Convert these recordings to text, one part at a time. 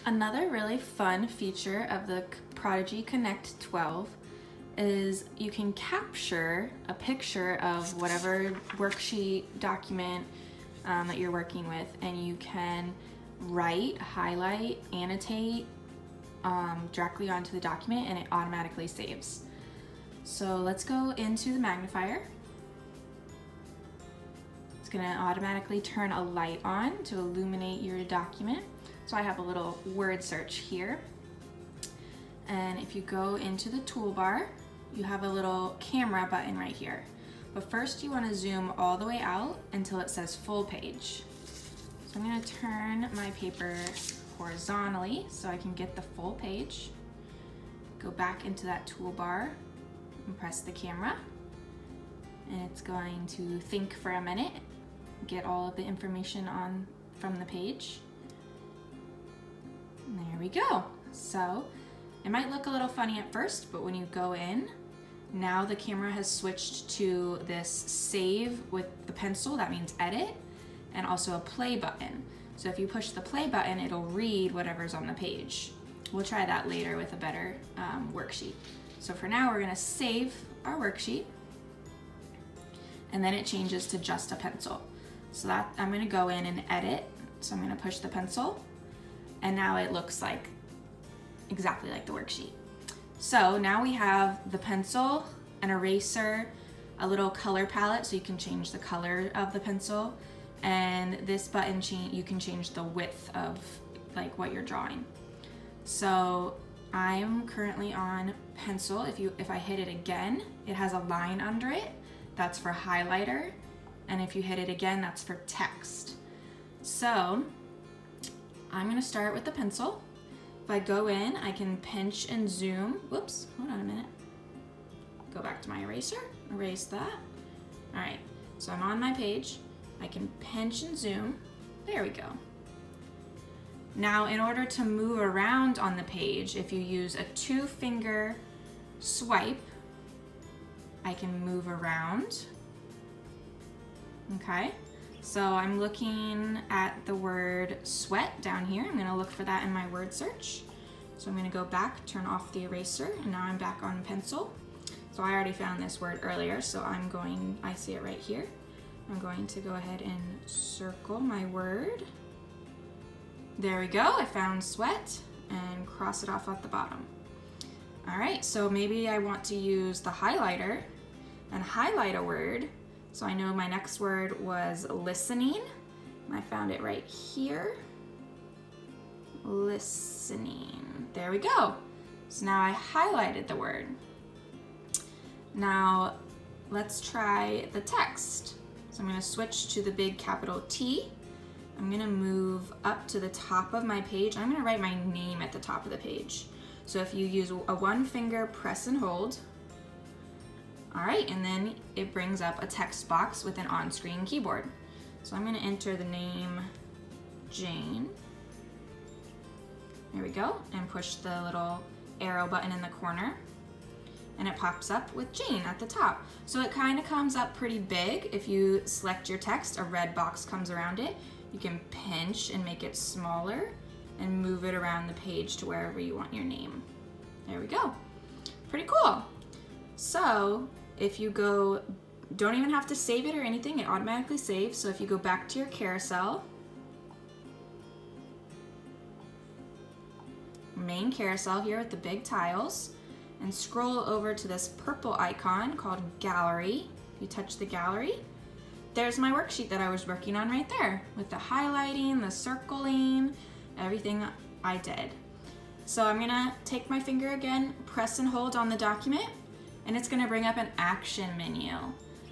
Another really fun feature of the Prodigi Connect 12 is you can capture a picture of whatever worksheet, document that you're working with, and you can write, highlight, annotate directly onto the document, and it automatically saves. So let's go into the magnifier. It's going to automatically turn a light on to illuminate your document. So I have a little word search here. And if you go into the toolbar, you have a little camera button right here. But first you want to zoom all the way out until it says full page. So I'm going to turn my paper horizontally so I can get the full page. Go back into that toolbar and press the camera. And it's going to think for a minute, get all of the information from the page. And there we go. So it might look a little funny at first, but when you go in, now the camera has switched to this save with the pencil, that means edit, and also a play button. So if you push the play button, it'll read whatever's on the page. We'll try that later with a better worksheet. So for now, we're gonna save our worksheet, and then it changes to just a pencil. So that I'm gonna go in and edit. So I'm gonna push the pencil, and now it looks like exactly like the worksheet. So now we have the pencil, an eraser, a little color palette so you can change the color of the pencil, and this button you can change the width of like what you're drawing. So I'm currently on pencil. If I hit it again, it has a line under it. That's for highlighter. And if you hit it again, that's for text. So I'm gonna start with the pencil. If I go in, I can pinch and zoom. Whoops, hold on a minute. Go back to my eraser, erase that. All right, so I'm on my page. I can pinch and zoom. There we go. Now, in order to move around on the page, if you use a 2-finger swipe, I can move around. Okay, so I'm looking at the word sweat down here. I'm gonna look for that in my word search. So I'm gonna go back, turn off the eraser, and now I'm back on pencil. So I already found this word earlier, so I see it right here. I'm going to go ahead and circle my word. There we go, I found sweat, and cross it off at the bottom. All right, so maybe I want to use the highlighter and highlight a word. So I know my next word was listening. I found it right here. Listening. There we go. So now I highlighted the word. Now let's try the text. So I'm going to switch to the big capital T. I'm going to move up to the top of my page. I'm going to write my name at the top of the page. So if you use a 1-finger press and hold, all right, and then it brings up a text box with an on-screen keyboard. So I'm gonna enter the name Jane. There we go, and push the little arrow button in the corner, and it pops up with Jane at the top. So it kind of comes up pretty big. If you select your text, a red box comes around it. You can pinch and make it smaller and move it around the page to wherever you want your name. There we go, pretty cool. So if you go, don't even have to save it or anything, it automatically saves. So if you go back to your carousel, main carousel here with the big tiles, and scroll over to this purple icon called gallery. If you touch the gallery, there's my worksheet that I was working on right there with the highlighting, the circling, everything I did. So I'm gonna take my finger again, press and hold on the document, and it's gonna bring up an action menu.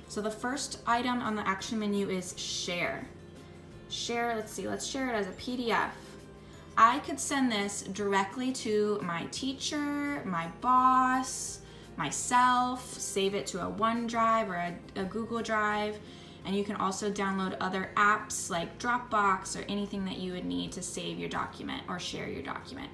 So the first item on the action menu is share. Share, let's see, let's share it as a PDF. I could send this directly to my teacher, my boss, myself, save it to a OneDrive or a Google Drive, and you can also download other apps like Dropbox or anything that you would need to save your document or share your document.